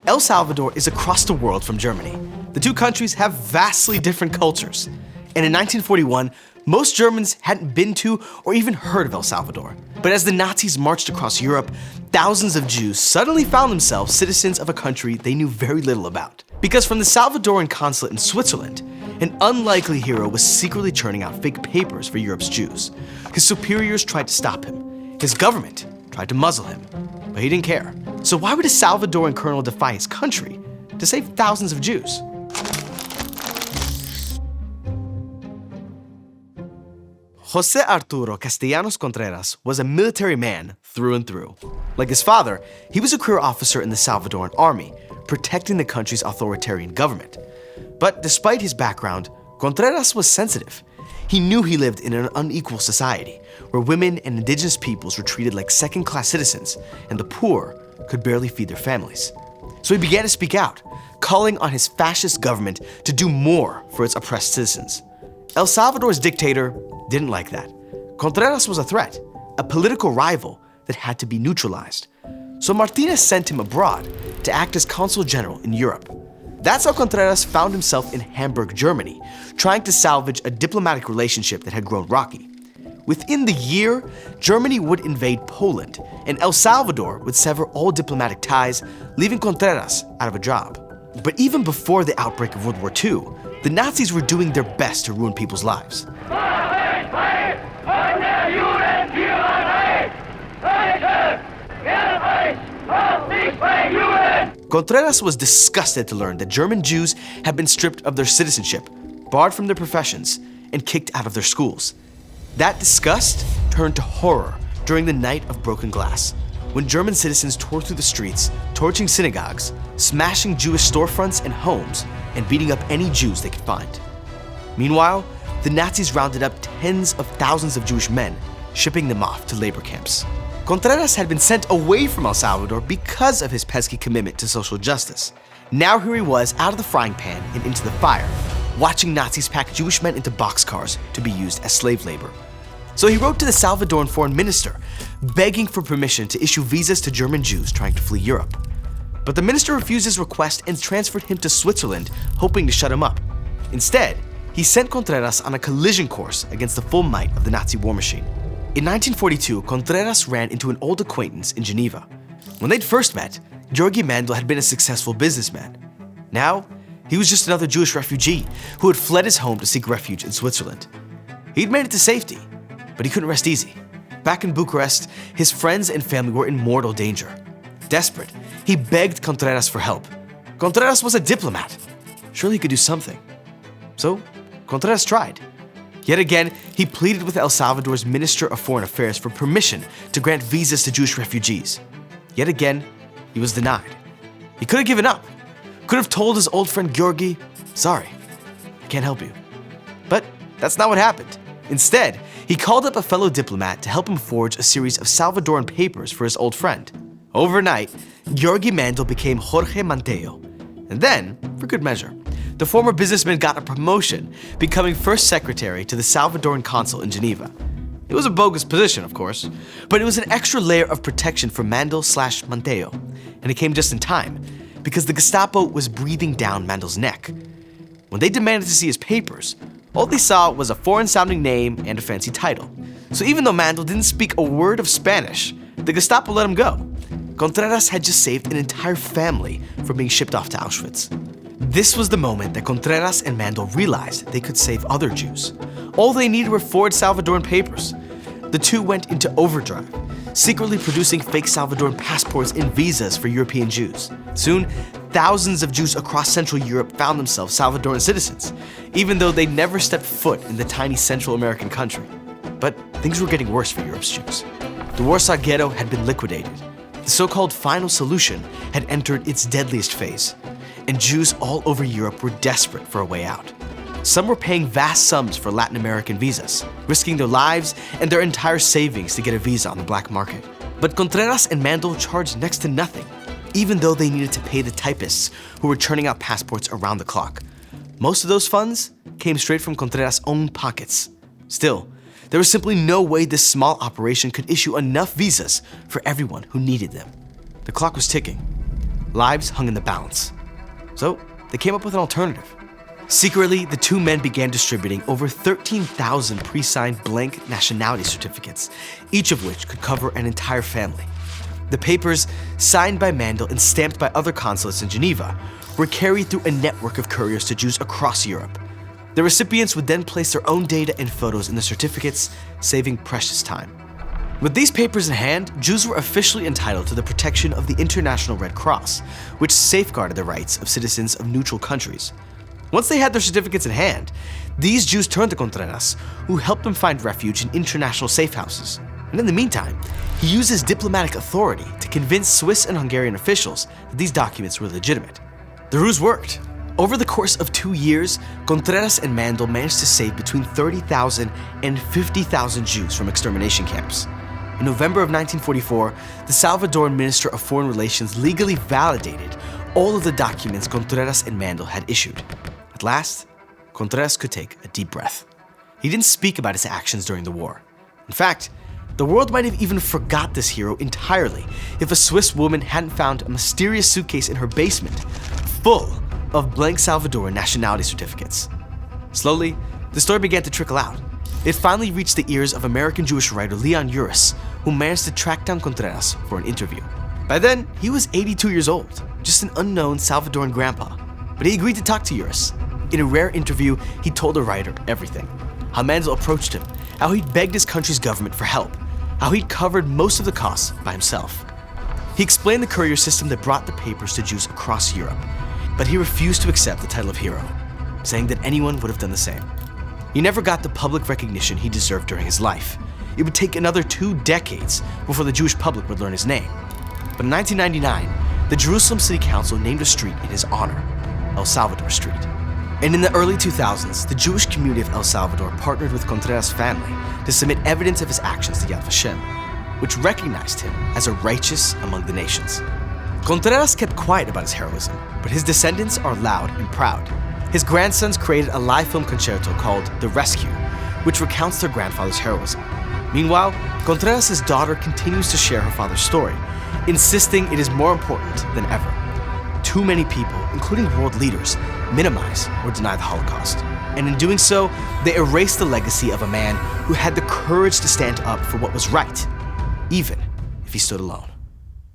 El Salvador is across the world from Germany. The two countries have vastly different cultures. And in 1941, most Germans hadn't been to or even heard of El Salvador. But as the Nazis marched across Europe, thousands of Jews suddenly found themselves citizens of a country they knew very little about. Because from the Salvadoran consulate in Switzerland, an unlikely hero was secretly churning out fake papers for Europe's Jews. His superiors tried to stop him. His government tried to muzzle him, but he didn't care. So why would a Salvadoran colonel defy his country to save thousands of Jews? José Arturo Castellanos Contreras was a military man through and through. Like his father, he was a career officer in the Salvadoran army, protecting the country's authoritarian government. But despite his background, Contreras was sensitive. He knew he lived in an unequal society, where women and indigenous peoples were treated like second-class citizens, and the poor could barely feed their families. So he began to speak out, calling on his fascist government to do more for its oppressed citizens. El Salvador's dictator didn't like that. Contreras was a threat, a political rival that had to be neutralized. So Martinez sent him abroad to act as consul general in Europe. That's how Contreras found himself in Hamburg, Germany, trying to salvage a diplomatic relationship that had grown rocky. Within the year, Germany would invade Poland, and El Salvador would sever all diplomatic ties, leaving Contreras out of a job. But even before the outbreak of World War II, the Nazis were doing their best to ruin people's lives. Contreras was disgusted to learn that German Jews had been stripped of their citizenship, barred from their professions, and kicked out of their schools. That disgust turned to horror during the Night of Broken Glass, when German citizens tore through the streets, torching synagogues, smashing Jewish storefronts and homes, and beating up any Jews they could find. Meanwhile, the Nazis rounded up tens of thousands of Jewish men, shipping them off to labor camps. Contreras had been sent away from El Salvador because of his pesky commitment to social justice. Now here he was out of the frying pan and into the fire, watching Nazis pack Jewish men into boxcars to be used as slave labor. So he wrote to the Salvadoran foreign minister, begging for permission to issue visas to German Jews trying to flee Europe. But the minister refused his request and transferred him to Switzerland, hoping to shut him up. Instead, he sent Contreras on a collision course against the full might of the Nazi war machine. In 1942, Contreras ran into an old acquaintance in Geneva. When they'd first met, Georgi Mandl had been a successful businessman. Now, he was just another Jewish refugee who had fled his home to seek refuge in Switzerland. He'd made it to safety, but he couldn't rest easy. Back in Bucharest, his friends and family were in mortal danger. Desperate, he begged Contreras for help. Contreras was a diplomat. Surely he could do something. So, Contreras tried. Yet again, he pleaded with El Salvador's Minister of Foreign Affairs for permission to grant visas to Jewish refugees. Yet again, he was denied. He could have given up. Could have told his old friend Georgi, "Sorry, I can't help you." But that's not what happened. Instead, he called up a fellow diplomat to help him forge a series of Salvadoran papers for his old friend. Overnight, Georgi Mandl became Jorge Manteo. And then, for good measure, the former businessman got a promotion, becoming first secretary to the Salvadoran consul in Geneva. It was a bogus position, of course, but it was an extra layer of protection for Mandl/Manteo, and it came just in time, because the Gestapo was breathing down Mandl's neck. When they demanded to see his papers, all they saw was a foreign-sounding name and a fancy title. So even though Mandl didn't speak a word of Spanish, the Gestapo let him go. Contreras had just saved an entire family from being shipped off to Auschwitz. This was the moment that Contreras and Mandl realized they could save other Jews. All they needed were forged Salvadoran papers. The two went into overdrive, secretly producing fake Salvadoran passports and visas for European Jews. Soon, thousands of Jews across Central Europe found themselves Salvadoran citizens, even though they'd never stepped foot in the tiny Central American country. But things were getting worse for Europe's Jews. The Warsaw Ghetto had been liquidated. The so-called final solution had entered its deadliest phase, and Jews all over Europe were desperate for a way out. Some were paying vast sums for Latin American visas, risking their lives and their entire savings to get a visa on the black market. But Contreras and Mandl charged next to nothing, even though they needed to pay the typists who were churning out passports around the clock. Most of those funds came straight from Contreras' own pockets. Still, there was simply no way this small operation could issue enough visas for everyone who needed them. The clock was ticking. Lives hung in the balance. So they came up with an alternative. Secretly, the two men began distributing over 13,000 pre-signed blank nationality certificates, each of which could cover an entire family. The papers, signed by Mandl and stamped by other consulates in Geneva, were carried through a network of couriers to Jews across Europe. The recipients would then place their own data and photos in the certificates, saving precious time. With these papers in hand, Jews were officially entitled to the protection of the International Red Cross, which safeguarded the rights of citizens of neutral countries. Once they had their certificates in hand, these Jews turned to Contreras, who helped them find refuge in international safe houses. And in the meantime, he used his diplomatic authority to convince Swiss and Hungarian officials that these documents were legitimate. The ruse worked. Over the course of 2 years, Contreras and Mandl managed to save between 30,000 and 50,000 Jews from extermination camps. In November of 1944, the Salvadoran Minister of Foreign Relations legally validated all of the documents Contreras and Mandl had issued. At last, Contreras could take a deep breath. He didn't speak about his actions during the war. In fact, the world might have even forgot this hero entirely if a Swiss woman hadn't found a mysterious suitcase in her basement full of blank Salvadoran nationality certificates. Slowly, the story began to trickle out. It finally reached the ears of American Jewish writer Leon Uris, who managed to track down Contreras for an interview. By then, he was 82 years old, just an unknown Salvadoran grandpa. But he agreed to talk to Uris. In a rare interview, he told the writer everything. How Mandl approached him, how he'd begged his country's government for help, how he'd covered most of the costs by himself. He explained the courier system that brought the papers to Jews across Europe, but he refused to accept the title of hero, saying that anyone would have done the same. He never got the public recognition he deserved during his life. It would take another 2 decades before the Jewish public would learn his name. But in 1999, the Jerusalem City Council named a street in his honor, El Salvador Street. And in the early 2000s, the Jewish community of El Salvador partnered with Contreras' family to submit evidence of his actions to Yad Vashem, which recognized him as a righteous among the nations. Contreras kept quiet about his heroism, but his descendants are loud and proud. His grandsons created a live film concerto called The Rescue, which recounts their grandfather's heroism. Meanwhile, Contreras' daughter continues to share her father's story, insisting it is more important than ever. Too many people, including world leaders, minimize or deny the Holocaust. And in doing so, they erase the legacy of a man who had the courage to stand up for what was right, even if he stood alone.